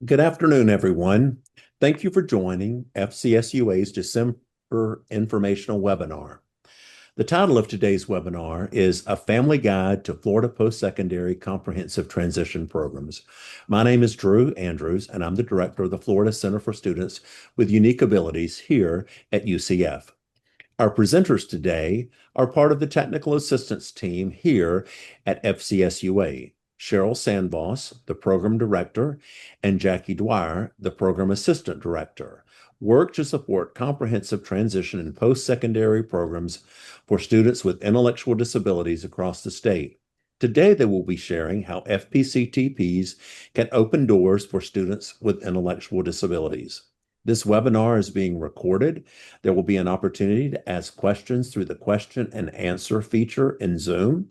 Good afternoon, everyone. Thank you for joining FCSUA's December informational webinar. The title of today's webinar is A Family Guide to Florida Postsecondary Comprehensive Transition Programs. My name is Drew Andrews, and I'm the director of the Florida Center for Students with Unique Abilities here at UCF. Our presenters today are part of the technical assistance team here at FCSUA. Cheryl Sandvoss, the program director, and Jackie Dwyer, the program assistant director, work to support comprehensive transition and post-secondary programs for students with intellectual disabilities across the state. Today, they will be sharing how FPCTPs can open doors for students with intellectual disabilities. This webinar is being recorded. There will be an opportunity to ask questions through the question and answer feature in Zoom.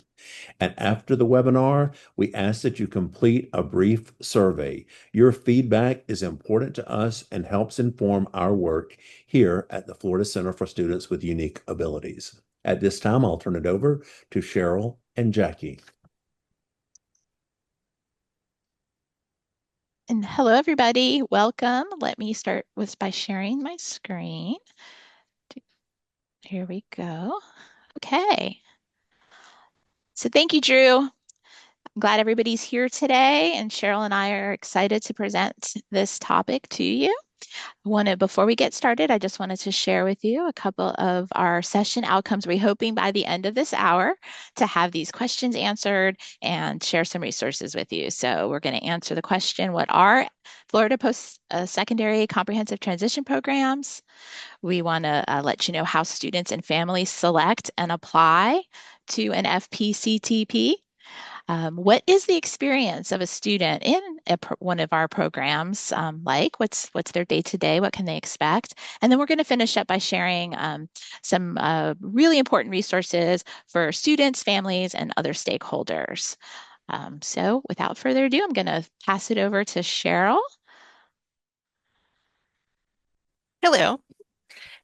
And after the webinar, we ask that you complete a brief survey. Your feedback is important to us and helps inform our work here at the Florida Center for Students with Unique Abilities. At this time, I'll turn it over to Cheryl and Jackie. And hello, everybody. Welcome. Let me start by sharing my screen. Here we go. Okay. So thank you, Drew. I'm glad everybody's here today, and Cheryl and I are excited to present this topic to you. Before we get started, I just wanted to share with you a couple of our session outcomes. We're hoping by the end of this hour to have these questions answered and share some resources with you. So we're going to answer the question, what are Florida post-secondary comprehensive transition programs? We want to let you know how students and families select and apply to an FPCTP. What is the experience of a student in one of our programs like? What's their day to day? What can they expect? And then we're going to finish up by sharing some really important resources for students, families, and other stakeholders. So without further ado, I'm going to pass it over to Cheryl. Hello.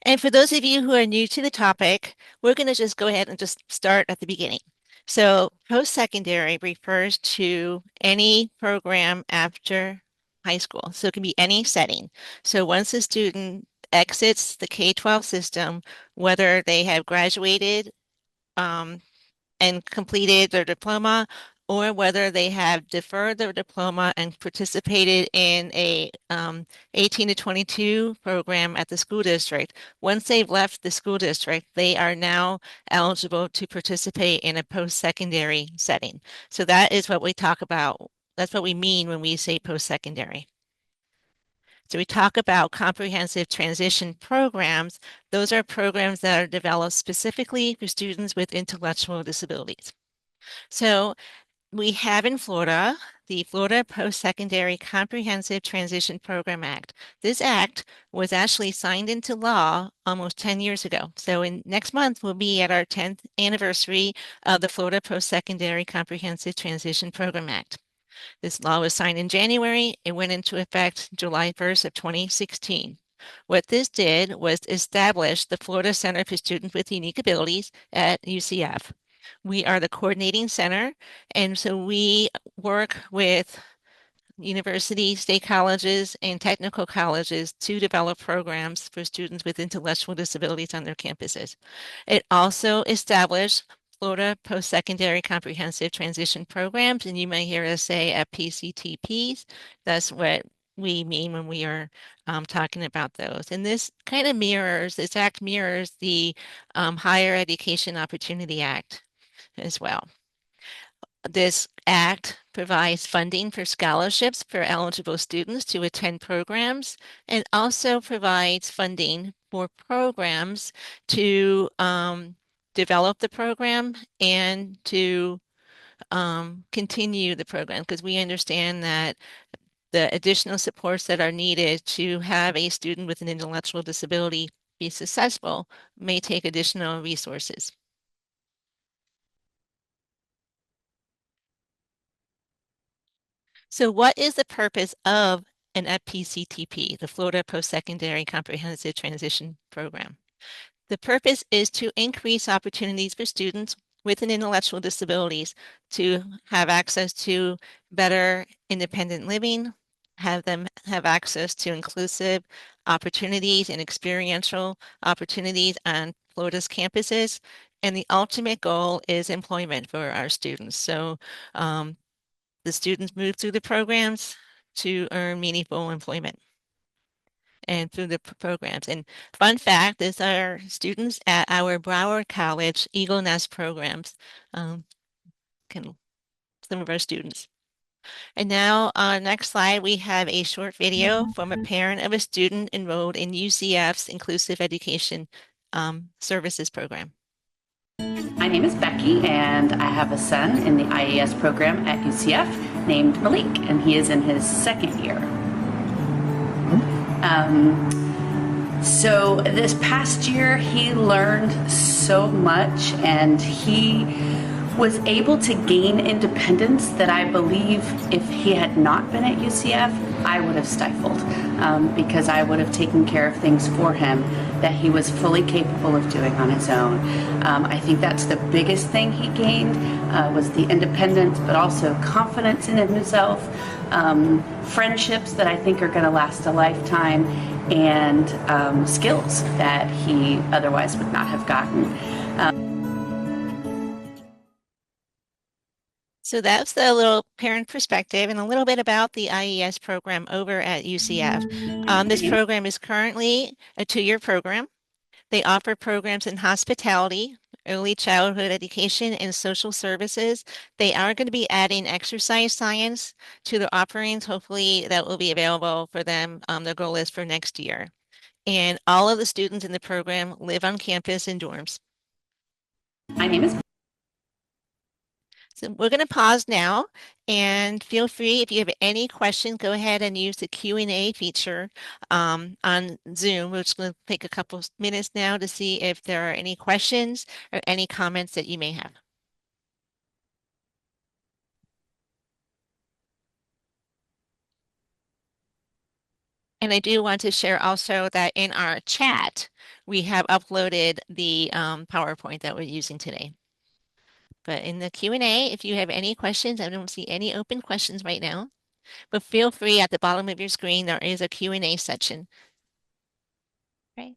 And for those of you who are new to the topic, we're going to just go ahead and just start at the beginning. So post-secondary refers to any program after high school. So it can be any setting. So once a student exits the K-12 system, whether they have graduated um, and completed their diploma, or whether they have deferred their diploma and participated in a 18 to 22 program at the school district. Once they've left the school district, they are now eligible to participate in a post-secondary setting. So that is what we talk about. That's what we mean when we say post-secondary. So we talk about comprehensive transition programs. Those are programs that are developed specifically for students with intellectual disabilities. So we have in Florida the Florida Post-Secondary Comprehensive Transition Program Act. This act was actually signed into law almost 10 years ago. So in next month, we'll be at our 10th anniversary of the Florida Post-Secondary Comprehensive Transition Program Act. This law was signed in January. It went into effect July 1st of 2016. What this did was establish the Florida Center for Students with Unique Abilities at UCF. We are the coordinating center, and so we work with universities, state colleges, and technical colleges to develop programs for students with intellectual disabilities on their campuses. It also established Florida Post-Secondary Comprehensive Transition Programs, and you may hear us say FPCTPs. That's what we mean when we are talking about those. And this act mirrors the Higher Education Opportunity Act as well. This act provides funding for scholarships for eligible students to attend programs and also provides funding for programs to develop the program and to continue the program because we understand that the additional supports that are needed to have a student with an intellectual disability be successful may take additional resources. So what is the purpose of an FPCTP, the Florida Post-Secondary Comprehensive Transition Program? The purpose is to increase opportunities for students with an intellectual disabilities to have access to better independent living, have them have access to inclusive opportunities and experiential opportunities on Florida's campuses. And the ultimate goal is employment for our students. So the students move through the programs to earn meaningful employment and through the programs. And fun fact is our students at our Broward College Eagle Nest programs, can some of our students. And now on next slide, we have a short video from a parent of a student enrolled in UCF's Inclusive Education Services Program. My name is Becky, and I have a son in the IAS program at UCF named Malik, and he is in his second year. So this past year, he learned so much, and he was able to gain independence that I believe if he had not been at UCF, I would have stifled, because I would have taken care of things for him that he was fully capable of doing on his own. I think that's the biggest thing he gained, was the independence, but also confidence in himself, friendships that I think are going to last a lifetime, and skills that he otherwise would not have gotten. So that's the little parent perspective and a little bit about the IES program over at UCF. This program is currently a 2-year program. They offer programs in hospitality, early childhood education, and social services. They are going to be adding exercise science to their offerings. Hopefully that will be available for them. Their goal is for next year. And all of the students in the program live on campus in dorms. My name is So we're going to pause now, and feel free, if you have any questions, go ahead and use the Q&A feature on Zoom. We're just going to take a couple minutes now to see if there are any questions or any comments that you may have. And I do want to share also that in our chat, we have uploaded the PowerPoint that we're using today. But in the Q&A, if you have any questions, I don't see any open questions right now, but feel free, at the bottom of your screen, there is a Q&A section. Right.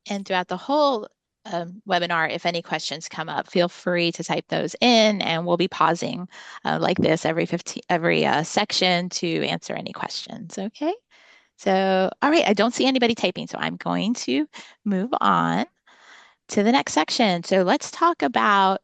And throughout the whole webinar, if any questions come up, feel free to type those in, and we'll be pausing like this every section to answer any questions. Okay. So, all right, I don't see anybody typing, so I'm going to move on to the next section. So let's talk about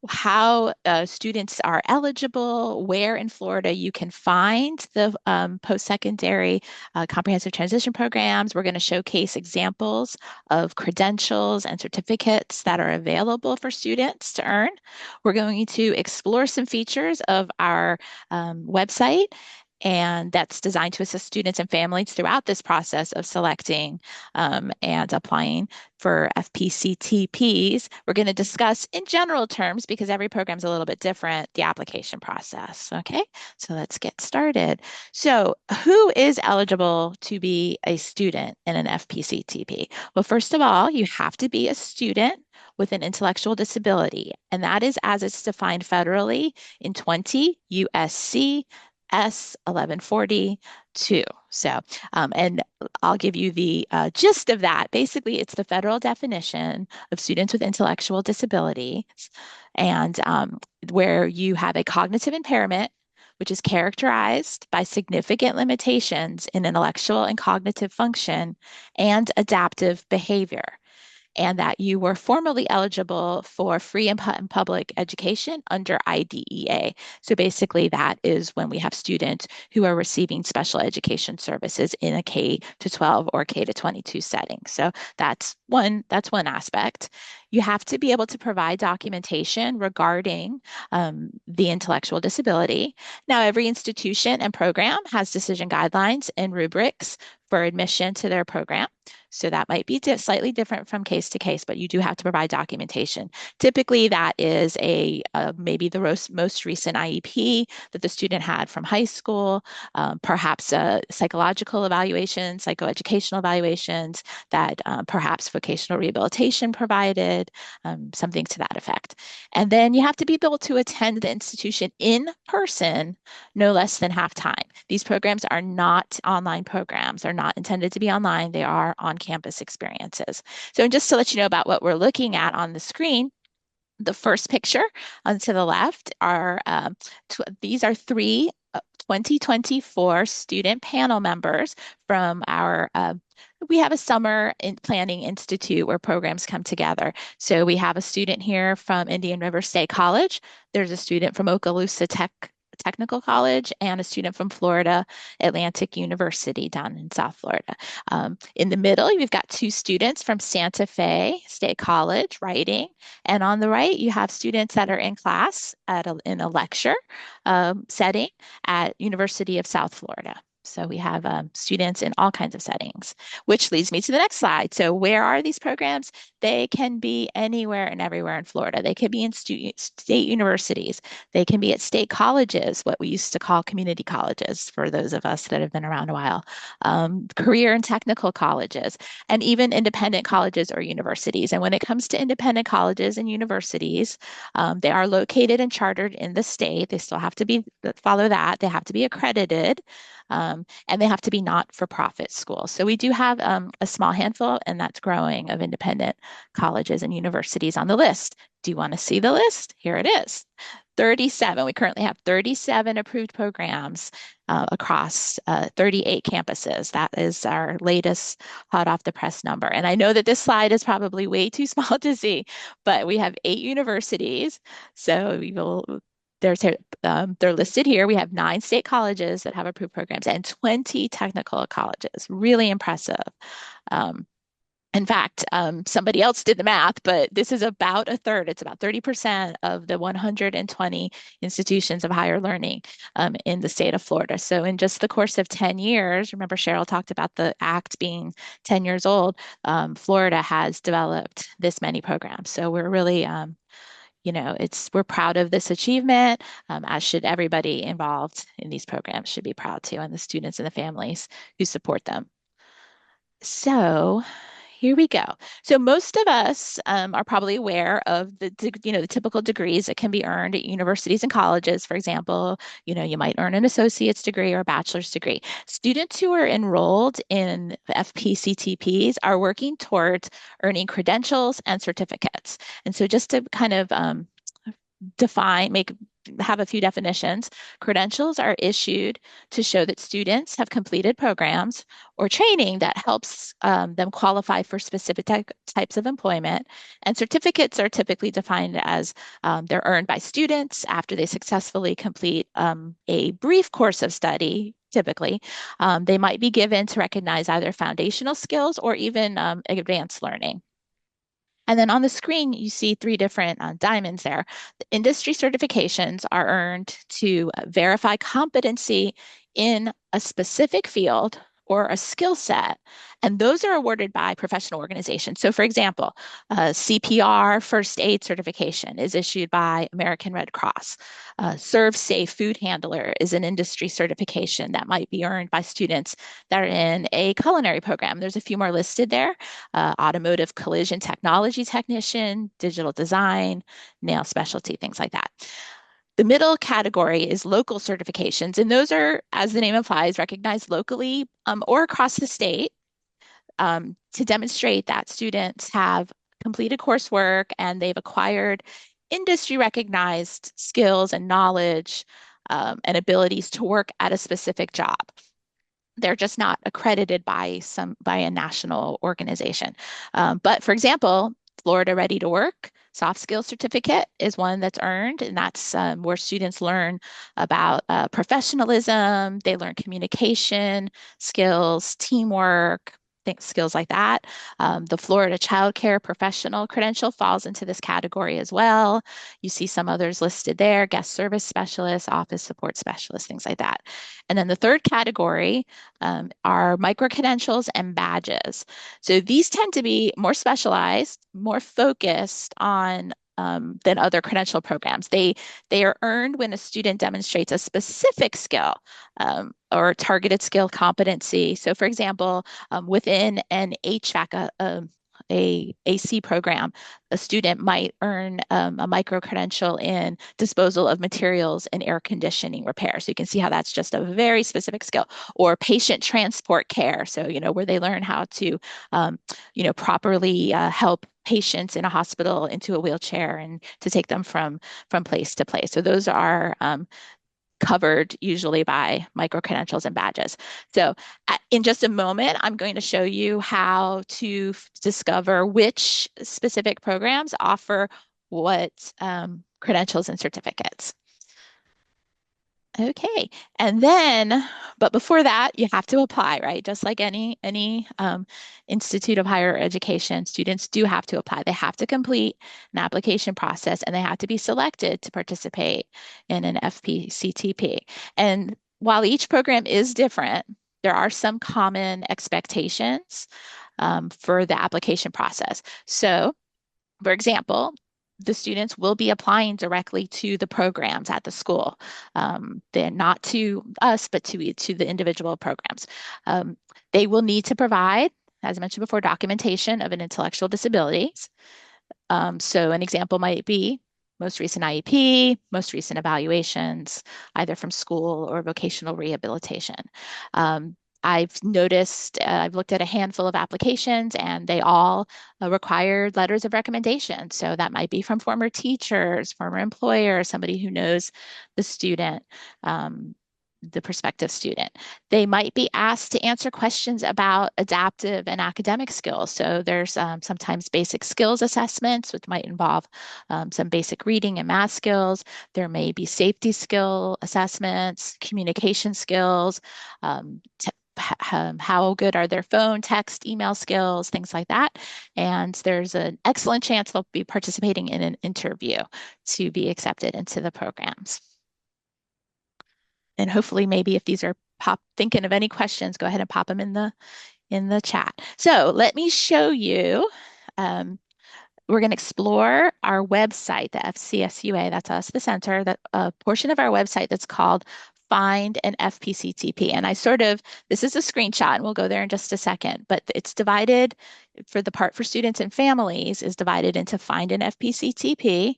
how students are eligible, where in Florida you can find the post-secondary comprehensive transition programs. We're going to showcase examples of credentials and certificates that are available for students to earn. We're going to explore some features of our website, and that's designed to assist students and families throughout this process of selecting and applying for FPCTPs. We're going to discuss in general terms, because every program is a little bit different, the application process. Okay, so let's get started. So who is eligible to be a student in an FPCTP? Well, first of all, you have to be a student with an intellectual disability, and that is as it's defined federally in 20 USC S 1142. So, and I'll give you the gist of that. Basically, it's the federal definition of students with intellectual disabilities, and where you have a cognitive impairment, which is characterized by significant limitations in intellectual and cognitive function and adaptive behavior, and that you were formerly eligible for free and public education under IDEA. So basically, that is when we have students who are receiving special education services in a K to 12 or K to 22 setting. So that's one aspect. You have to be able to provide documentation regarding the intellectual disability. Now, every institution and program has decision guidelines and rubrics for admission to their program. So that might be slightly different from case to case, but you do have to provide documentation. Typically, that is maybe the most recent IEP that the student had from high school, perhaps psychological evaluations, psychoeducational evaluations that perhaps vocational rehabilitation provided, something to that effect. And then you have to be able to attend the institution in person no less than half time. These programs are not online programs. They're not intended to be online. They are on-campus experiences. So just to let you know about what we're looking at on the screen, the first picture on to the left are these are three 2024 student panel members from our we have a summer planning institute where programs come together. So we have a student here from Indian River State College. There's a student from Okaloosa Technical College and a student from Florida Atlantic University down in South Florida. In the middle, we've got two students from Santa Fe State College writing. And on the right, you have students that are in class in a lecture setting at University of South Florida. So we have students in all kinds of settings, which leads me to the next slide. So where are these programs? They can be anywhere and everywhere in Florida. They can be in state universities. They can be at state colleges, what we used to call community colleges for those of us that have been around a while, career and technical colleges, and even independent colleges or universities. And when it comes to independent colleges and universities, they are located and chartered in the state. They still have to follow that. They have to be accredited. And they have to be not-for-profit schools. So we do have a small handful, and that's growing, of independent colleges and universities on the list. Do you want to see the list? Here it is. 37. We currently have 37 approved programs across 38 campuses. That is our latest hot off the press number. And I know that this slide is probably way too small to see, but we have 8 universities. So they're listed here. We have 9 state colleges that have approved programs and 20 technical colleges. Really impressive. In fact, somebody else did the math, but this is about a third. It's about 30% of the 120 institutions of higher learning in the state of Florida. So in just the course of 10 years, remember Cheryl talked about the act being 10 years old, Florida has developed this many programs. So we're really we're proud of this achievement, as should everybody involved in these programs should be proud too, and the students and the families who support them. So here we go. So most of us are probably aware of the typical degrees that can be earned at universities and colleges. For example, you might earn an associate's degree or a bachelor's degree. Students who are enrolled in FPCTPs are working towards earning credentials and certificates. And so just to kind of have a few definitions. Credentials are issued to show that students have completed programs or training that helps them qualify for specific types of employment. And certificates are typically defined as they're earned by students after they successfully complete a brief course of study. Typically, they might be given to recognize either foundational skills or even advanced learning. And then on the screen, you see 3 different diamonds there. The industry certifications are earned to verify competency in a specific field or a skill set, and those are awarded by professional organizations. So for example, CPR first aid certification is issued by American Red Cross. Serve Safe food handler is an industry certification that might be earned by students that are in a culinary program. There's a few more listed there. Automotive collision technology technician, digital design, nail specialty, things like that. The middle category is local certifications, and those are, as the name implies, recognized locally or across the state to demonstrate that students have completed coursework and they've acquired industry recognized skills and knowledge and abilities to work at a specific job. They're just not accredited by a national organization. But for example, Florida Ready to Work soft skills certificate is one that's earned, and that's where students learn about professionalism. They learn communication skills, teamwork, skills like that. The Florida Child Care Professional credential falls into this category as well. You see some others listed there, guest service specialist, office support specialist, things like that. And then the third category are micro-credentials and badges. So these tend to be more specialized, more focused on than other credential programs. They are earned when a student demonstrates a specific skill or targeted skill competency. So, for example, within an HVAC, a AC program, a student might earn a micro credential in disposal of materials and air conditioning repair. So you can see how that's just a very specific skill. Or patient transport care. So, where they learn how to, properly help patients in a hospital into a wheelchair and to take them from place to place. So those are covered usually by micro credentials and badges. So in just a moment, I'm going to show you how to discover which specific programs offer what credentials and certificates. Okay, and then, but before that, you have to apply, right? Just like any institute of higher education, students do have to apply. They have to complete an application process, and they have to be selected to participate in an FPCTP. And while each program is different, there are some common expectations for the application process. So, for example, the students will be applying directly to the programs at the school. They're not to us, but to the individual programs. They will need to provide, as I mentioned before, documentation of an intellectual disabilities. So an example might be most recent IEP, most recent evaluations, either from school or vocational rehabilitation. I've noticed, I've looked at a handful of applications and they all required letters of recommendation. So that might be from former teachers, former employers, somebody who knows the student, the prospective student. They might be asked to answer questions about adaptive and academic skills. So there's sometimes basic skills assessments, which might involve some basic reading and math skills. There may be safety skill assessments, communication skills, how good are their phone, text, email skills, things like that. And there's an excellent chance they'll be participating in an interview to be accepted into the programs. And hopefully maybe if these are thinking of any questions, go ahead and pop them in the chat. So let me show you. We're going to explore our website, the FCSUA, that's us, the center, that a portion of our website that's called Find an FPCTP. And this is a screenshot, and we'll go there in just a second, but it's divided for the part for students and families is divided into Find an FPCTP.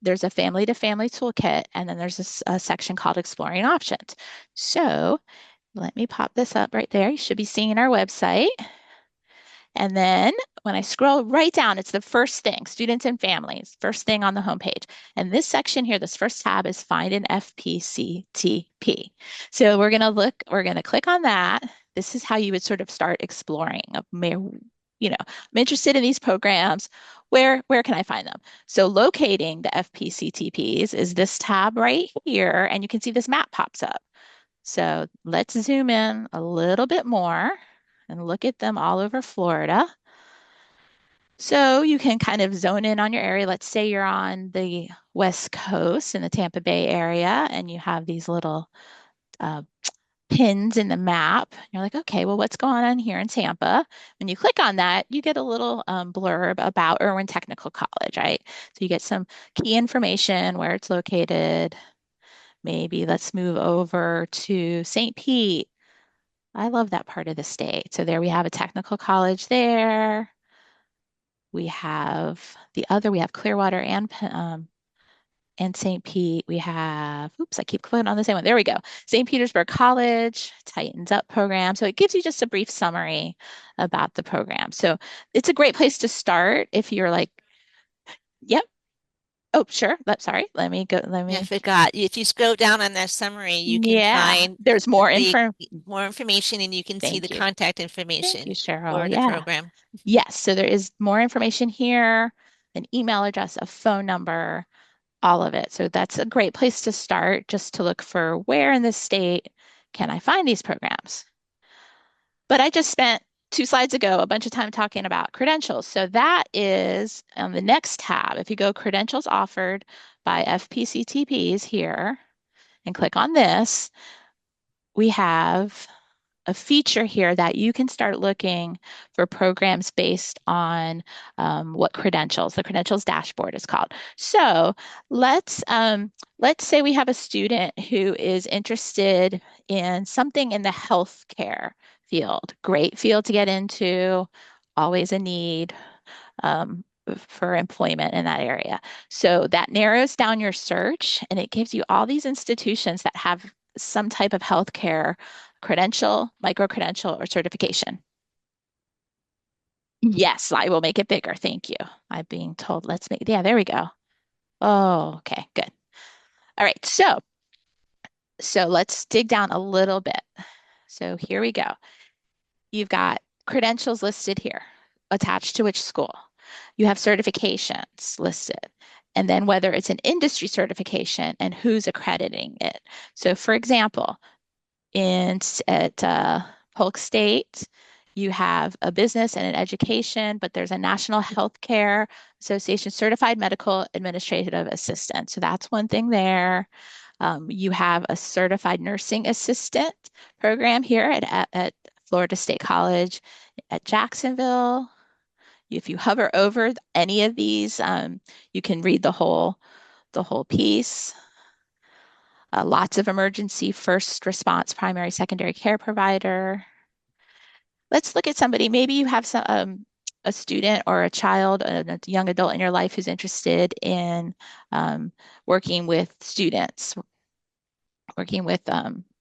There's a family to family toolkit, and then there's a section called Exploring Options. So let me pop this up right there. You should be seeing our website. And then when I scroll right down, it's the first thing, students and families, first thing on the homepage. And this section here, this first tab is Find an FPCTP. So we're going to click on that. This is how you would sort of start exploring. I'm interested in these programs. Where can I find them? So locating the FPCTPs is this tab right here, and you can see this map pops up. So let's zoom in a little bit more and look at them all over Florida. So you can kind of zone in on your area. Let's say you're on the West Coast in the Tampa Bay area, and you have these little pins in the map. You're like, okay, well, what's going on here in Tampa? When you click on that, you get a little blurb about Irwin Technical College, right? So you get some key information, where it's located. Maybe let's move over to St. Pete. I love that part of the state. So there we have a technical college there. We have Clearwater and St. Pete. We have, oops, I keep clicking on the same one. There we go. St. Petersburg College, Tightens Up program. So it gives you just a brief summary about the program. So it's a great place to start if you're like, yep. Oh, sure. Sorry. Let me go. I forgot. If you scroll down on that summary, you can find there's more information. More information, and you can see the contact information Thank you, Cheryl. for the program. Yes. So there is more information here, an email address, a phone number, all of it. So that's a great place to start, just to look for where in the state can I find these programs. But I just spent 2 slides ago a bunch of time talking about credentials. So that is on the next tab. If you go credentials offered by FPCTPs here and click on this, we have a feature here that you can start looking for programs based on what credentials, the credentials dashboard is called. So let's say we have a student who is interested in something in the healthcare field. Great field to get into, always a need um, for employment in that area. So that narrows down your search and it gives you all these institutions that have some type of healthcare credential, micro-credential, or certification. Yes, I will make it bigger. Thank you. I'm being told, let's make, yeah, there we go. Oh, okay, good. All right, so let's dig down a little bit. So here we go. You've got credentials listed here, attached to which school. You have certifications listed, and then whether it's an industry certification and who's accrediting it. So for example, at Polk State, you have a business and an education, but there's a National Healthcare Association Certified Medical Administrative Assistant. So that's one thing there. You have a certified nursing assistant program here at Florida State College at Jacksonville. If you hover over any of these, you can read the whole piece. Lots of emergency first response, primary, secondary care provider. Let's look at somebody. Maybe you have a student or a child, a young adult in your life who's interested in working with students, working with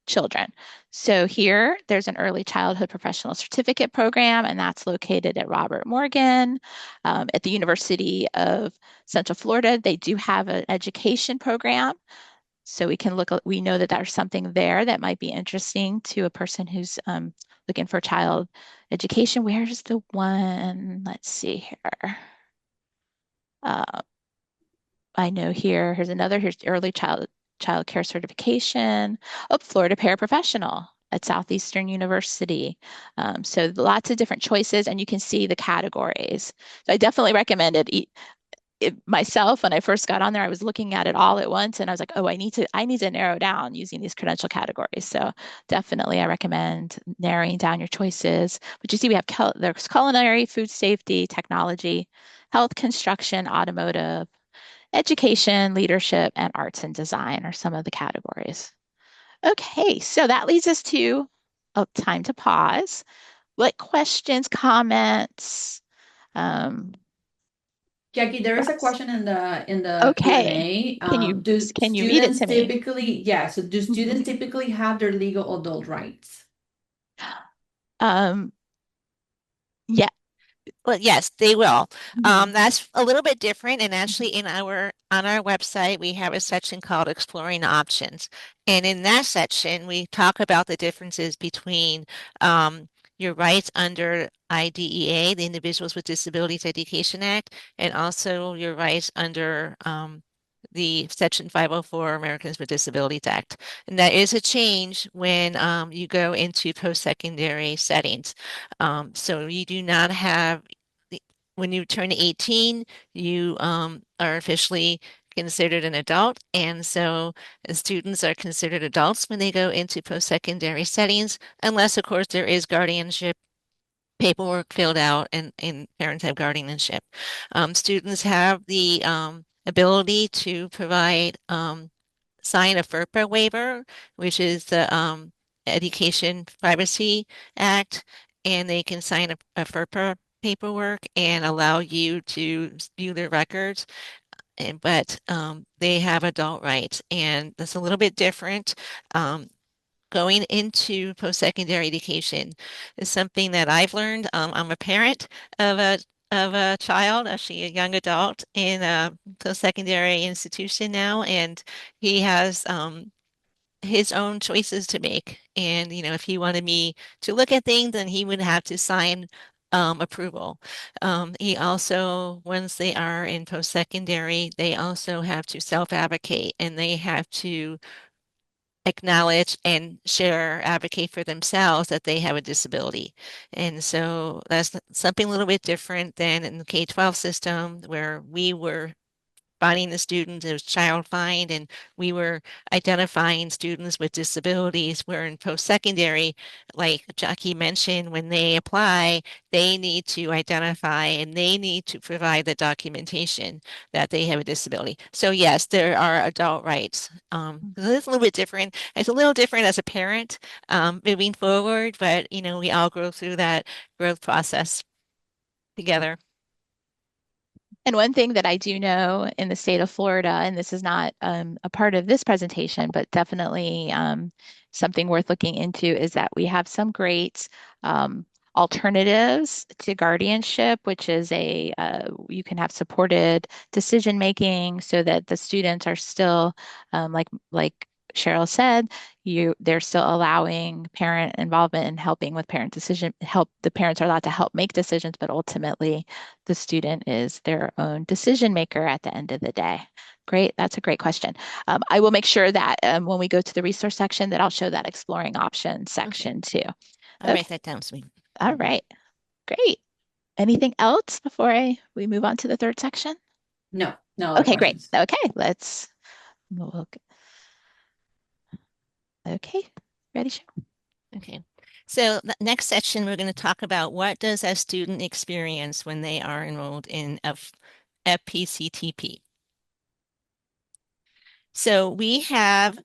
children. So here, there's an early childhood professional certificate program, and that's located at Robert Morgan. At the University of Central Florida, they do have an education program. So we can we know that there's something there that might be interesting to a person who's looking for child education. Where's the one? Let's see here. I know here's another, here's early child care certification. Oh, Florida paraprofessional at Southeastern University. So lots of different choices, and you can see the categories. So I definitely recommend it. Myself, when I first got on there, I was looking at it all at once, and I was like, "Oh, I need to narrow down using these credential categories." So definitely, I recommend narrowing down your choices. But you see, we have there's culinary, food safety, technology, health, construction, automotive, education, leadership, and arts and design are some of the categories. Okay, so that leads us to time to pause. What questions, comments? Um, Jackie, there is a thoughts? question in the Okay. Q&A. Can you Do can you read it students to me? typically, yeah, so do students typically have their legal adult rights? Um, yeah. Well, yes, they will. Mhm. That's a little bit different. And actually, on our website, we have a section called Exploring Options. And in that section, we talk about the differences between your rights under IDEA, the Individuals with Disabilities Education Act, and also your rights under the Section 504 Americans with Disabilities Act. And that is a change when you go into post-secondary settings. So you do not have when you turn 18, you are officially considered an adult. And so students are considered adults when they go into post-secondary settings, unless, of course, there is guardianship paperwork filled out and parents have guardianship. Students have the ability to sign a FERPA waiver, which is the Education Privacy Act, and they can sign a FERPA paperwork and allow you to view their records. But they have adult rights, and that's a little bit different. Going into post-secondary education is something that I've learned. I'm a parent of a child, actually a young adult in a post-secondary institution now, and he has his own choices to make. And, if he wanted me to look at things, then he would have to sign approval. He also, once they are in post-secondary, they also have to self-advocate and they have to acknowledge and share, advocate for themselves that they have a disability. And so that's something a little bit different than in the K-12 system where we were finding the students, it was child find, and we were identifying students with disabilities. Where in post-secondary, like Jackie mentioned, when they apply, they need to identify and they need to provide the documentation that they have a disability. So yes, there are adult rights. It's a little bit different. It's a little different as a parent moving forward, but we all go through that growth process together. And one thing that I do know in the state of Florida, and this is not a part of this presentation, but definitely something worth looking into, is that we have some great alternatives to guardianship, which is you can have supported decision making so that the students are still like Cheryl said, they're still allowing parent involvement and helping with parent decision. The parents are allowed to help make decisions, but ultimately the student is their own decision maker at the end of the day. Great, that's a great question. I will make sure that when we go to the resource section, that I'll show that exploring options section too. I'll Okay. write that down, sweet. All right, great. Anything else before we move on to the third section? No, no other Okay, great. questions. Okay, let's look. Okay, ready, Cheryl? Okay. So the next section, we're going to talk about what does a student experience when they are enrolled in FPCTP. So we have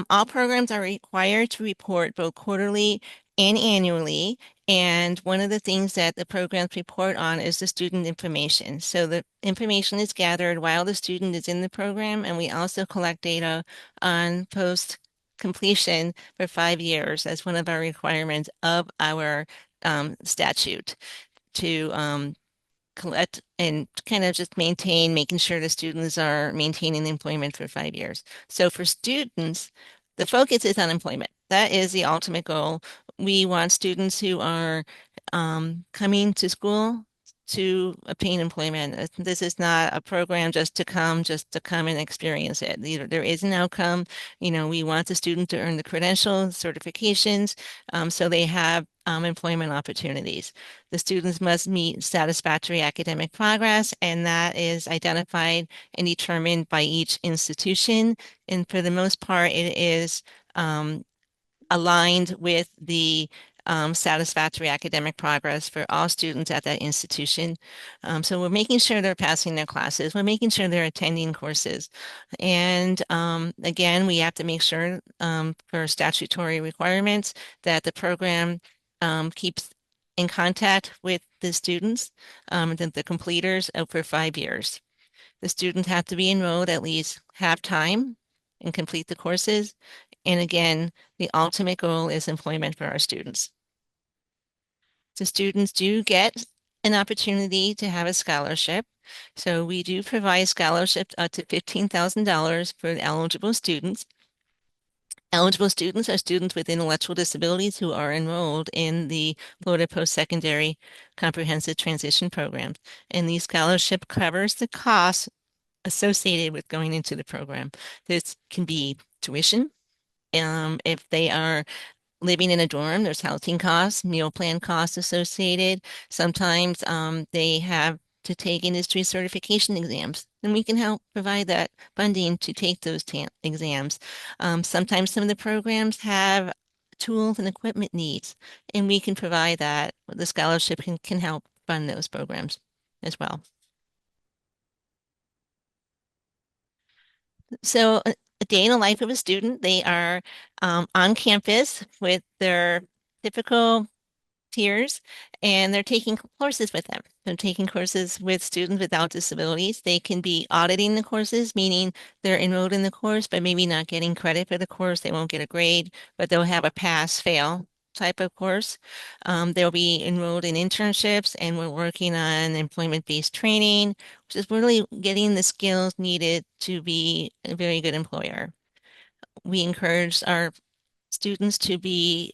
all programs are required to report both quarterly and annually. And one of the things that the programs report on is the student information. So the information is gathered while the student is in the program, and we also collect data on post completion for 5 years as one of our requirements of our statute to collect and kind of just maintain, making sure the students are maintaining employment for 5 years. So for students, the focus is on employment. That is the ultimate goal. We want students who are coming to school to obtain employment. This is not a program just to come and experience it. There is an outcome. We want the student to earn the credentials, certifications, so they have employment opportunities. The students must meet satisfactory academic progress, and that is identified and determined by each institution. And for the most part, it is aligned with the satisfactory academic progress for all students at that institution. So we're making sure they're passing their classes. We're making sure they're attending courses. And again, we have to make sure for statutory requirements that the program keeps in contact with the students, the completers for 5 years. The students have to be enrolled at least half time and complete the courses. And again, the ultimate goal is employment for our students. So students do get an opportunity to have a scholarship. So we do provide scholarships up to $15,000 for eligible students. Eligible students are students with intellectual disabilities who are enrolled in the Florida Postsecondary Comprehensive Transition Program. And the scholarship covers the costs associated with going into the program. This can be tuition. If they are living in a dorm, there's housing costs, meal plan costs associated. Sometimes they have to take industry certification exams, and we can help provide that funding to take those exams. Sometimes some of the programs have tools and equipment needs, and we can provide that. The scholarship can help fund those programs as well. So a day in the life of a student, they are on campus with their typical peers, and they're taking courses with them. They're taking courses with students without disabilities. They can be auditing the courses, meaning they're enrolled in the course, but maybe not getting credit for the course. They won't get a grade, but they'll have a pass-fail type of course. They'll be enrolled in internships, and we're working on employment-based training, which is really getting the skills needed to be a very good employer. We encourage our students to be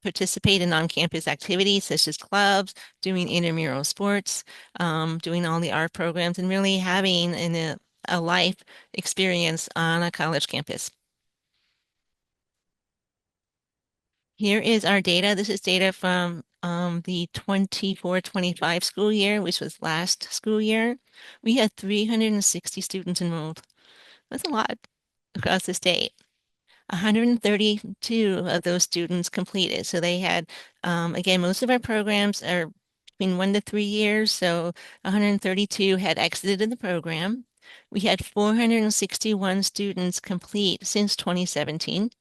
participate in on-campus activities such as clubs, doing intramural sports, doing all the art programs, and really having a life experience on a college campus. Here is our data. This is data from the 24-25 school year, which was last school year. We had 360 students enrolled. That's a lot across the state. 132 of those students completed. So they had, again, most of our programs are between 1 to 3 years. So 132 had exited the program. We had 461 students complete since 2017.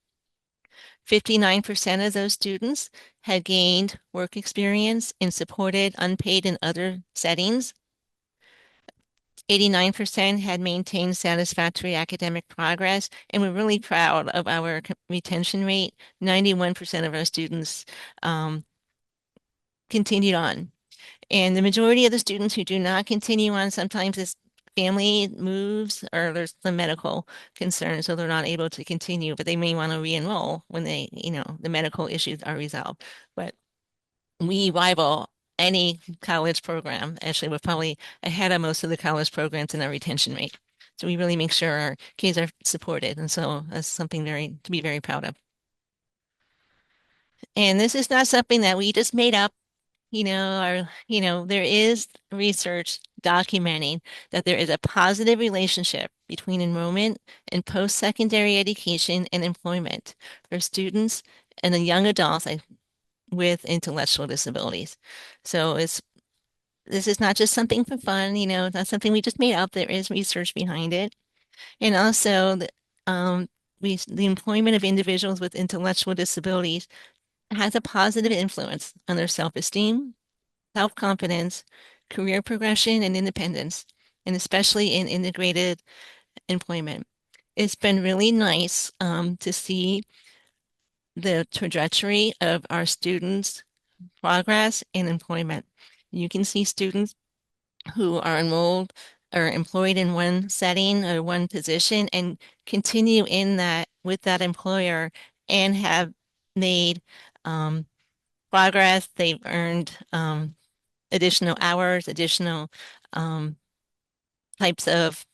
59% of those students had gained work experience in supported, unpaid, and other settings. 89% had maintained satisfactory academic progress, and we're really proud of our retention rate. 91% of our students continued on. And the majority of the students who do not continue on, sometimes it's family moves or there's some medical concerns, so they're not able to continue, but they may want to re-enroll when the medical issues are resolved. But we rival any college program. Actually, we're probably ahead of most of the college programs in our retention rate. So we really make sure our kids are supported. And so that's something to be very proud of. And this is not something that we just made up, there is research documenting that there is a positive relationship between enrollment and post-secondary education and employment for students and the young adults with intellectual disabilities. So this is not just something for fun, it's not something we just made up. There is research behind it. And also um, the employment of individuals with intellectual disabilities has a positive influence on their self-esteem, self-confidence, career progression, and independence, and especially in integrated employment. It's been really nice to see the trajectory of our students' progress in employment. You can see students who are enrolled or employed in one setting or one position and continue in that with that employer and have made progress. They've earned additional hours, additional types of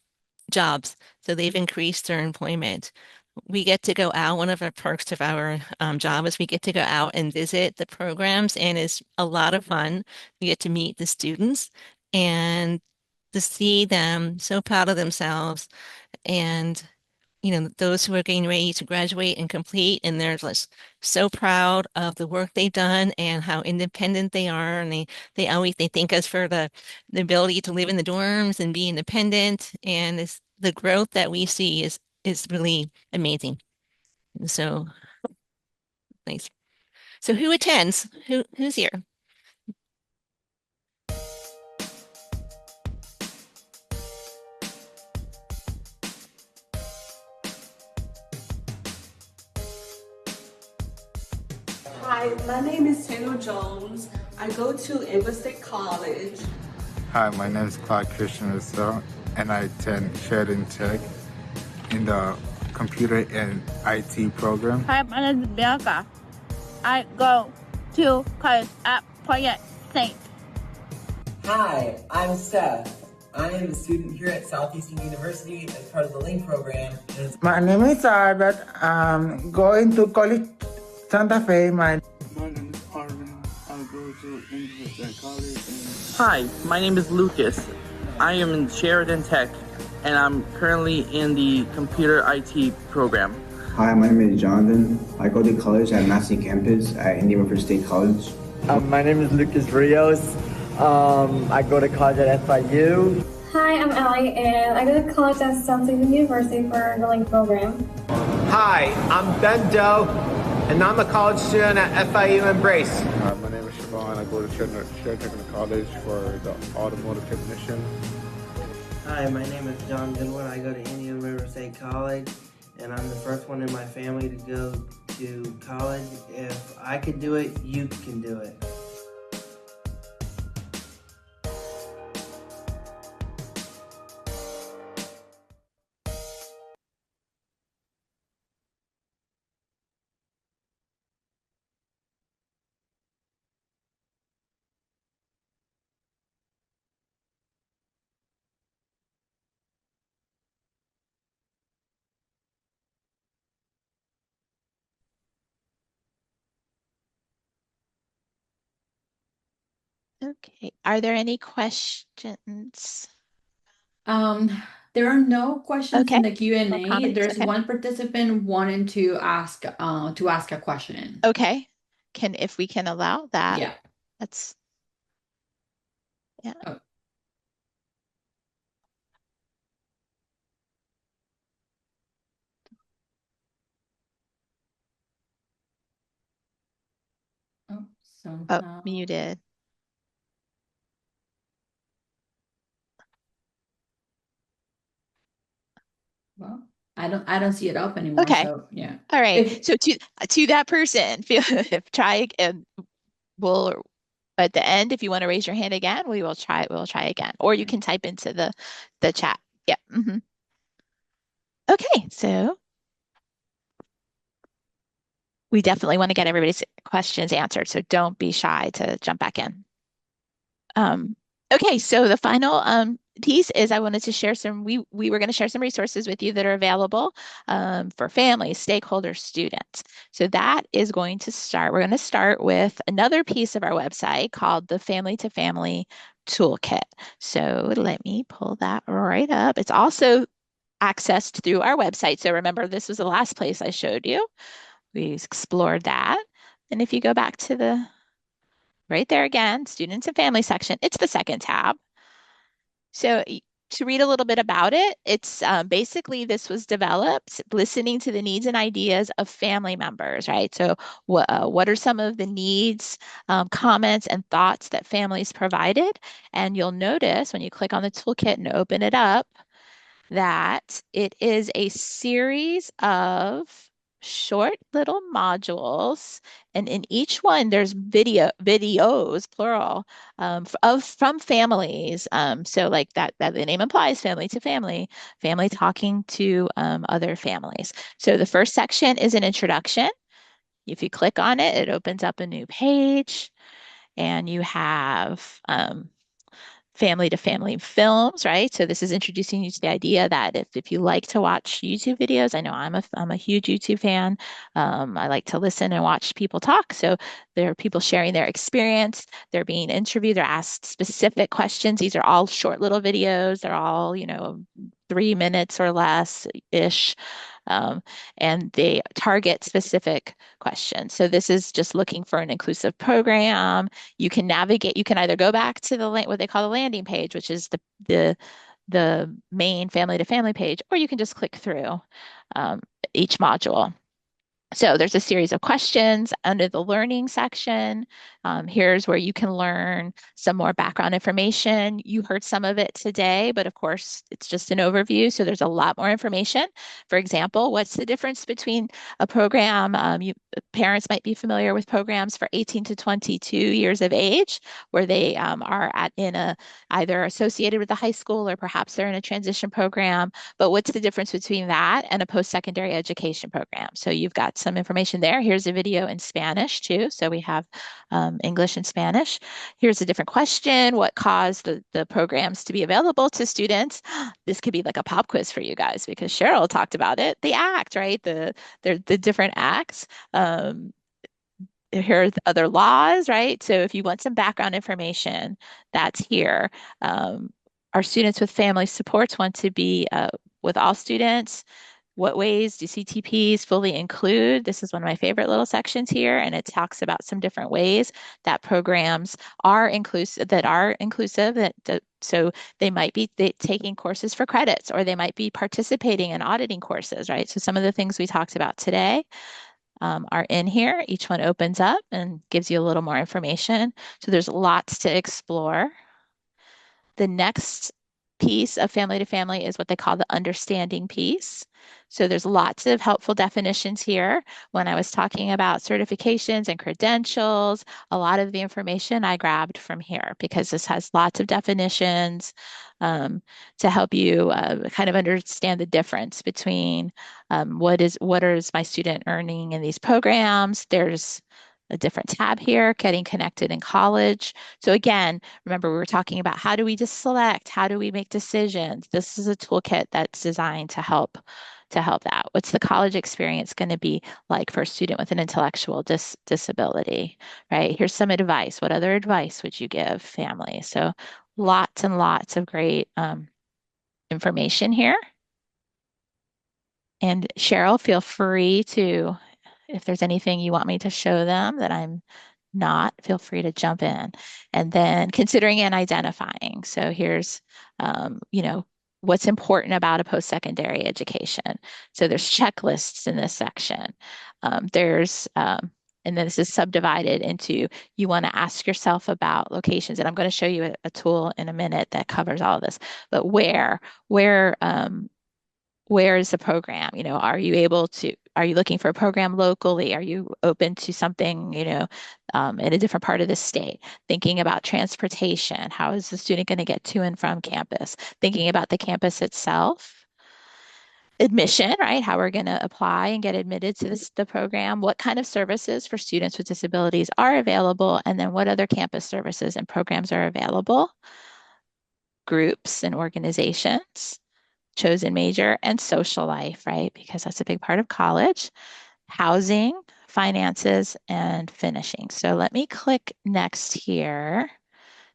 jobs. So they've increased their employment. We get to go out. One of our perks of our job is we get to go out and visit the programs, and it's a lot of fun. We get to meet the students and to see them so proud of themselves and those who are getting ready to graduate and complete, and they're just so proud of the work they've done and how independent they are. And they thank us for the ability to live in the dorms and be independent. And the growth that we see is really amazing. So nice. So who attends? Who's here? Hi, my name is Taylor Jones. I go to Ava State College. Hi, my name is Clyde Christian Russell, and I attend Sheridan Tech in the computer and IT program. Hi, my name is Bianca. I go to college at Poyet State. Hi, I'm Seth. I am a student here at Southeastern University as part of the LINK program. My name is Albert. I'm going to college Santa Fe. My name is Arvin. I go to University College. Hi, my name is Lucas. I am in Sheridan Tech, and I'm currently in the computer IT program. Hi, my name is Jonathan. I go to college at Massey campus at Indian River State College. My name is Lucas Rios. I go to college at FIU. Hi, I'm Allie, and I go to college at Southeastern University for the LINK program. Hi, I'm Ben Doe, and I'm a college student at FIU Embrace. My name is Siobhan. I go to Sheridan Technical College for the automotive technician. Hi, my name is John Goodwin. I go to Indian River State College, and I'm the first one in my family to go to college. If I could do it, you can do it. Okay. Are there any questions? There are no questions Okay. in the No Q&A. comments. There's Okay. one participant wanting to ask a question. Okay. If we can allow that. Yeah. That's yeah. Oh. Oh, somehow. Muted. Well, I don't see it up anymore. Okay. So yeah. All right. If So to that person, try and we'll at the end, if you want to raise your hand again, we'll try again. Or you can type into the chat. Yeah. Okay, so we definitely want to get everybody's questions answered, so don't be shy to jump back in. Okay, so the final piece is I wanted to share we were going to share some resources with you that are available for families, stakeholders, students. So that is going to start. We're going to start with another piece of our website called the Family to Family Toolkit. So let me pull that right up. It's also accessed through our website. So remember, this was the last place I showed you. We explored that. And if you go back to the right there again, students and family section, it's the second tab. So to read a little bit about it, it's basically this was developed listening to the needs and ideas of family members, right? So what are some of the needs, comments, and thoughts that families provided? And you'll notice when you click on the toolkit and open it up, that it is a series of short little modules, and in each one there's videos, plural, from families. So like that the name implies, family to family, family talking to other families. So the first section is an introduction. If you click on it, it opens up a new page, and you have family to family films, right? So this is introducing you to the idea that if you like to watch YouTube videos, I know I'm a huge YouTube fan. I like to listen and watch people talk. So there are people sharing their experience. They're being interviewed. They're asked specific questions. These are all short little videos. They're all, 3 minutes or less ish. And they target specific questions. So this is just looking for an inclusive program. You can navigate, you can either go back to what they call the landing page, which is the main family to family page, or you can just click through each module. So there's a series of questions under the learning section. Here's where you can learn some more background information. You heard some of it today, but of course it's just an overview. So there's a lot more information. For example, what's the difference between a program? Parents might be familiar with programs for 18 to 22 years of age, where they are either associated with the high school, or perhaps they're in a transition program. But what's the difference between that and a post-secondary education program? So you've got some information there. Here's a video in Spanish too. So we have English and Spanish. Here's a different question. What caused the programs to be available to students? This could be like a pop quiz for you guys, because Cheryl talked about it. The act, right? The different acts. Here are the other laws, right? So if you want some background information, that's here. Our students with family supports want to be with all students. What ways do CTPs fully include? This is one of my favorite little sections here, and it talks about some different ways that programs are inclusive, so they might be taking courses for credits, or they might be participating in auditing courses, right? So some of the things we talked about today are in here. Each one opens up and gives you a little more information. So there's lots to explore. The next piece of family to family is what they call the understanding piece. So there's lots of helpful definitions here. When I was talking about certifications and credentials, a lot of the information I grabbed from here, because this has lots of definitions to help you kind of understand the difference between what is my student earning in these programs. There's a different tab here, getting connected in college. So again, remember we were talking about how do we just select, how do we make decisions? This is a toolkit that's designed to help to help that? What's the college experience going to be like for a student with an intellectual disability, right? Here's some advice. What other advice would you give families? So lots and lots of great information here. And Cheryl, feel free to, if there's anything you want me to show them that I'm not, feel free to jump in. And then considering and identifying. So here's, what's important about a post-secondary education. So there's checklists in this section. And then this is subdivided into, you want to ask yourself about locations. And I'm going to show you a tool in a minute that covers all of this. But where is the program? Are you looking for a program locally? Are you open to something, in a different part of the state? Thinking about transportation. How is the student going to get to and from campus? Thinking about the campus itself. Admission, right? How we're going to apply and get admitted to the program. What kind of services for students with disabilities are available? And then what other campus services and programs are available? Groups and organizations. Chosen major, and social life, right? Because that's a big part of college. Housing, finances, and finishing. So let me click next here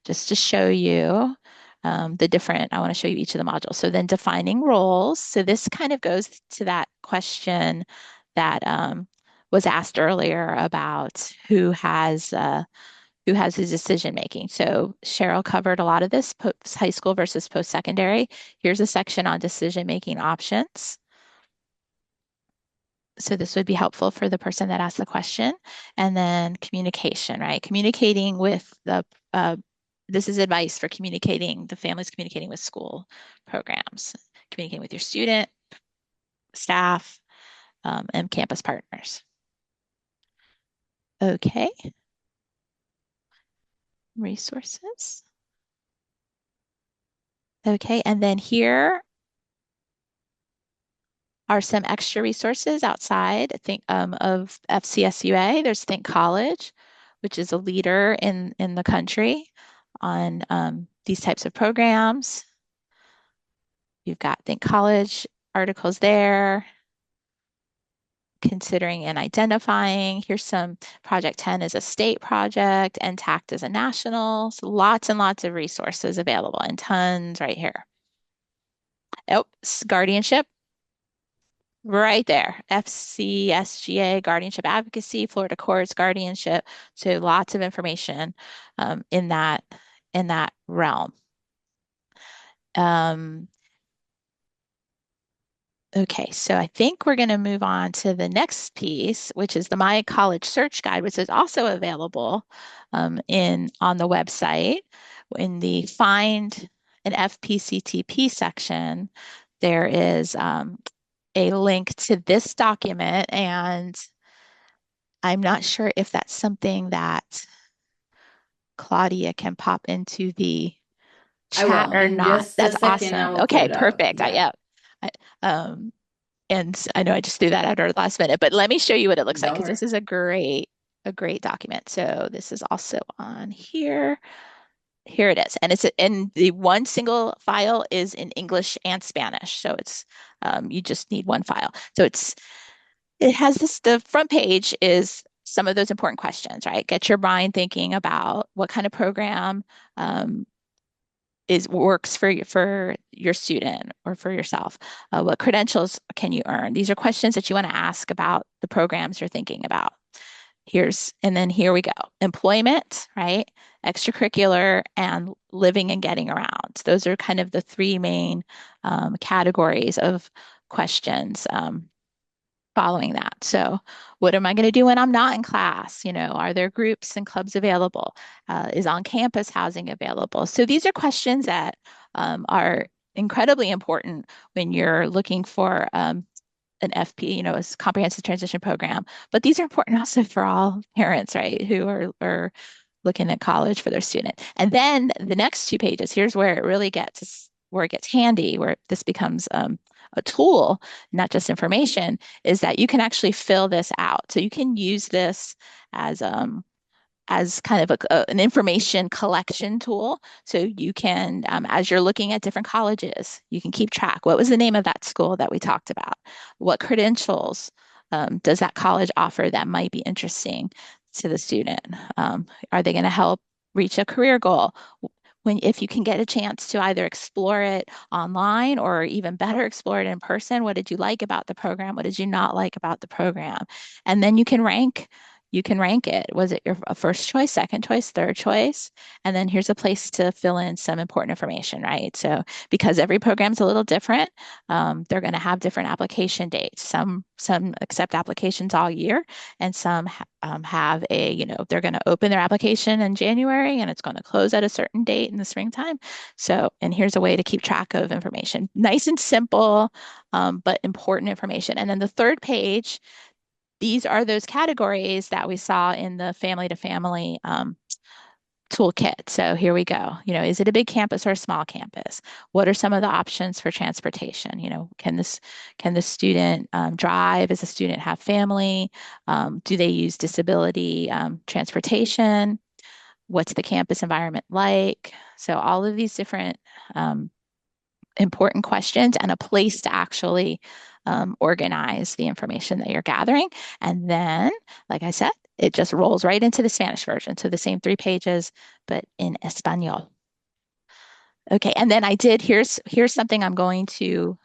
just to show you I want to show you each of the modules. So then defining roles. So this kind of goes to that question that was asked earlier about who has the decision making. So Cheryl covered a lot of this, high school versus post-secondary. Here's a section on decision making options. So this would be helpful for the person that asked the question. And then communication, right? Communicating with this is advice for the families communicating with school programs, communicating with your student, staff, and campus partners. Okay. Resources. Okay, and then here are some extra resources outside of FCSUA. There's Think College, which is a leader in the country on these types of programs. You've got Think College articles there. Considering and identifying. Here's some Project 10 is a state project and TACT is a national. So lots and lots of resources available and tons right here. Guardianship. Right there, FCSGA, guardianship advocacy, Florida courts, guardianship. So lots of information in that realm. Okay, so I think we're going to move on to the next piece, which is the My College Search Guide, which is also available on the website. In the Find an FPCTP section, there is a link to this document, and I'm not sure if that's something that Claudia can pop into the chat or not. That's awesome. Okay, perfect. Yeah. And I know I just threw that out at the last minute, but let me show you what it looks like because this is a great document. So this is also on here. Here it is. And it's in the one single file is in English and Spanish. So it's you just need one file. So it has the front page is some of those important questions, right? Get your mind thinking about what kind of program works for your student or for yourself. What credentials can you earn? These are questions that you want to ask about the programs you're thinking about. And then here we go. Employment, right? Extracurricular and living and getting around. Those are kind of the three main categories of questions following that. So what am I going to do when I'm not in class? Are there groups and clubs available? Is on-campus housing available? So these are questions that are incredibly important when you're looking for an FP, a comprehensive transition program. But these are important also for all parents, right, who are looking at college for their student. And then the next 2 pages, here's where it gets handy, where this becomes a tool, not just information, is that you can actually fill this out. So you can use this as as kind of an information collection tool. So you can, as you're looking at different colleges, you can keep track. What was the name of that school that we talked about? What credentials does that college offer that might be interesting to the student? Are they going to help reach a career goal? If you can get a chance to either explore it online or even better, explore it in person, what did you like about the program? What did you not like about the program? And then you can rank it. Was it your first choice, second choice, third choice? And then here's a place to fill in some important information, right? So because every program's a little different, they're going to have different application dates. Some accept applications all year, and some have they're going to open their application in January and it's going to close at a certain date in the springtime. So, and here's a way to keep track of information. Nice and simple, but important information. And then the third page, these are those categories that we saw in the family to family toolkit. So here we go. Is it a big campus or a small campus? What are some of the options for transportation? Can the student drive? Does the student have family? Do they use disability transportation? What's the campus environment like? So all of these different important questions and a place to actually organize the information that you're gathering. And then, like I said, it just rolls right into the Spanish version. So the same 3 pages, but in Espanol. Okay, and then here's something I'm going to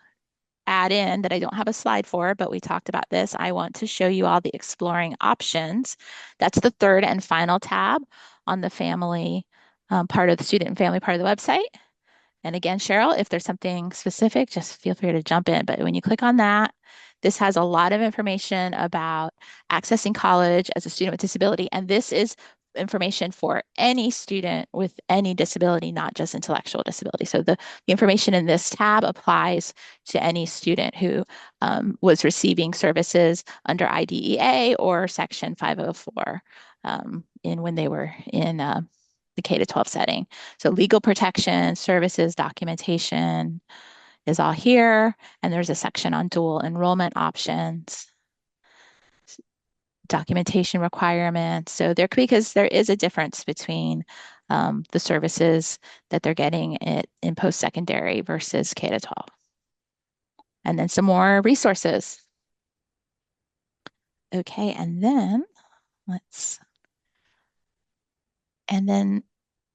add in that I don't have a slide for, but we talked about this. I want to show you all the exploring options. That's the third and final tab on the family part of the student and family part of the website. And again, Cheryl, if there's something specific, just feel free to jump in. But when you click on that, this has a lot of information about accessing college as a student with disability. And this is information for any student with any disability, not just intellectual disability. So the information in this tab applies to any student who was receiving services under IDEA or Section 504 when they were in the K-12 setting. So legal protection, services, documentation is all here. And there's a section on dual enrollment options, documentation requirements. So because there is a difference between the services that they're getting in post-secondary versus K-12. And then some more resources. Okay, and then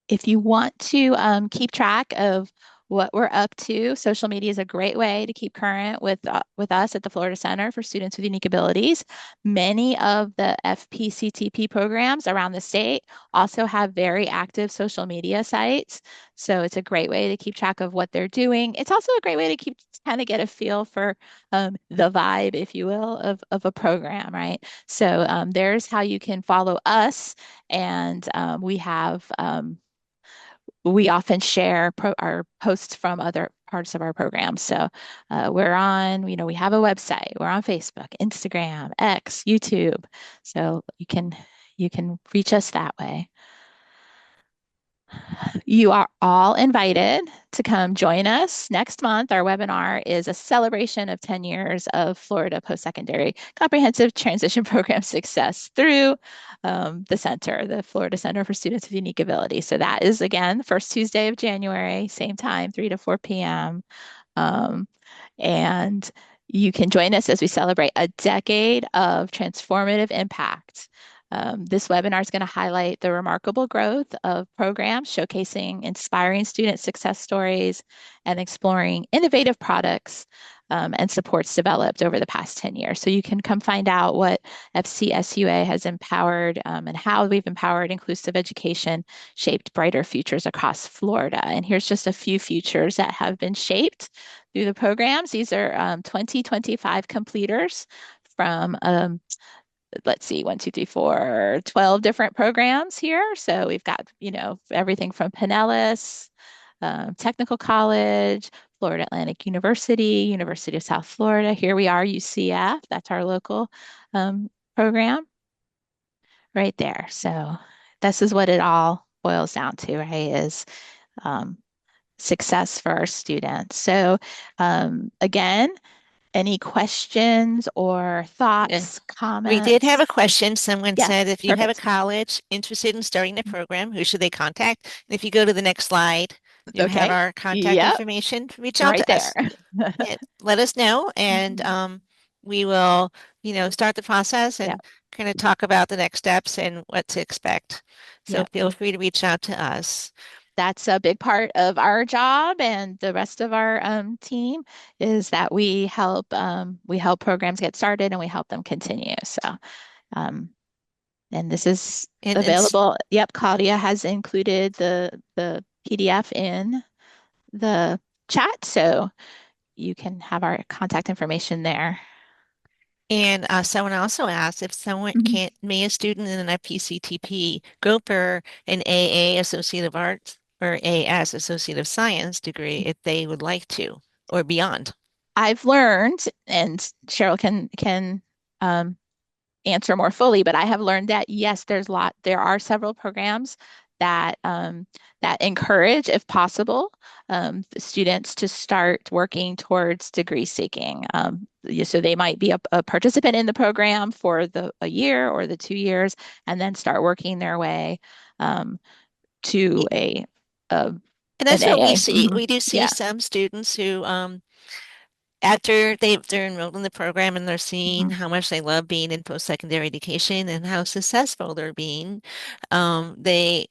if you want to keep track of what we're up to, social media is a great way to keep current with us at the Florida Center for Students with Unique Abilities. Many of the FPCTP programs around the state also have very active social media sites. So it's a great way to keep track of what they're doing. It's also a great way to kind of get a feel for the vibe, if you will, of a program, right? So there's how you can follow us. And we often share our posts from other parts of our program. So we're on, we have a website, we're on Facebook, Instagram, X, YouTube. So you can reach us that way. You are all invited to come join us next month. Our webinar is a celebration of 10 years of Florida Post-Secondary Comprehensive Transition Program success through the center, the Florida Center for Students with Unique Abilities. So that is, again, the first Tuesday of January, same time, 3 to 4 p.m. And you can join us as we celebrate a decade of transformative impact. This webinar is going to highlight the remarkable growth of programs showcasing inspiring student success stories and exploring innovative products and supports developed over the past 10 years. So you can come find out what FCSUA has empowered and how we've empowered inclusive education, shaped brighter futures across Florida. And here's just a few futures that have been shaped through the programs. These are 2025 completers from let's see, 1, 2, 3, 4, 12 different programs here. So we've got, everything from Pinellas, Technical College, Florida Atlantic University, University of South Florida. Here we are, UCF. That's our local program right there. So this is what it all boils down to, right, is success for our students. So again, any questions or thoughts, comments? We did have a question. Someone Yes, said, if you have a perfect. college interested in starting the program, who should they contact? And if you go to the next slide, you have Okay. our contact Yep. information. Reach out Right to us. there. Yeah, let us know, and we will, start the process and Yep. kind of talk about the next steps and what to expect. So Yep. feel free to reach out to us. That's a big part of our job and the rest of our team is that we help programs get started and we help them continue. So, and this is And available. Yep, Claudia has included the PDF in the chat, so you can have our contact information there. And someone also asked if someone may a student in an FPCTP go for an AA Associate of Arts or AS Associate of Science degree if they would like to, or beyond. I've learned, and Cheryl can answer more fully, but I have learned that yes, there are several programs that that encourage, if possible, the students to start working towards degree seeking. So they might be a participant in the program for a year or the 2 years, and then start working their way to and that's an what we AA. see. We do see Yeah. some students who after they're enrolled in the program and they're seeing how much they love being in post-secondary education and how successful they're being, they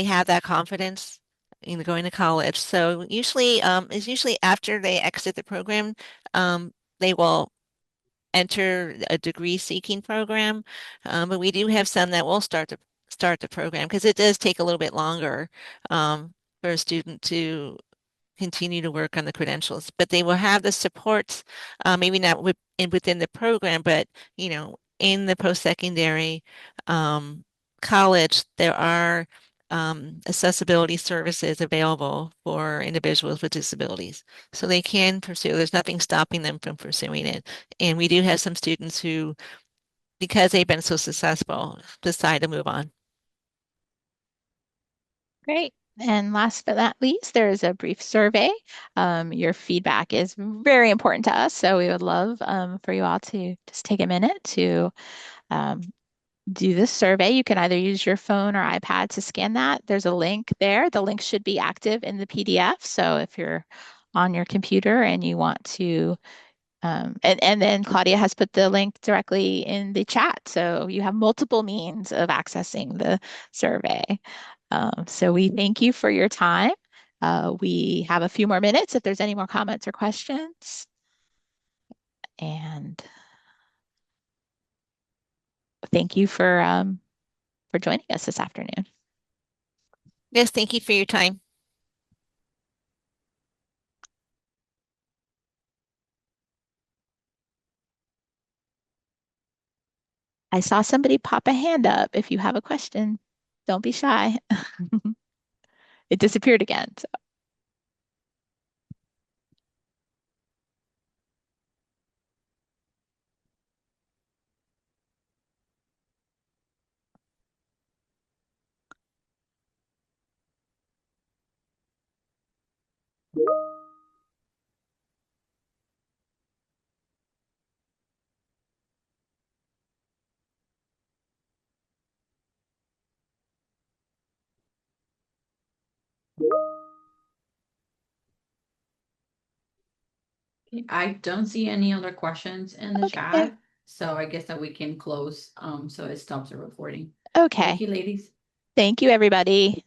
have that confidence in going to college. So usually, it's usually after they exit the program, they will enter a degree seeking program. But we do have some that will start the program because it does take a little bit longer for a student to continue to work on the credentials, but they will have the supports, maybe not within the program, but in the post-secondary college, there are accessibility services available for individuals with disabilities. So they can pursue, there's nothing stopping them from pursuing it. And we do have some students who, because they've been so successful, decide to move on. Great. And last but not least, there is a brief survey. Your feedback is very important to us, so we would love for you all to just take a minute to um, do this survey. You can either use your phone or iPad to scan that. There's a link there. The link should be active in the PDF. So if you're on your computer and you want to, and then Claudia has put the link directly in the chat. So you have multiple means of accessing the survey. So we thank you for your time. We have a few more minutes if there's any more comments or questions. And thank you for joining us this afternoon. Yes, thank you for your time. I saw somebody pop a hand up. If you have a question, don't be shy. It disappeared again. So. I don't see any other questions in the Okay. chat, so I guess that we can close so it stops the recording. Okay. Thank you, ladies. Thank you, everybody.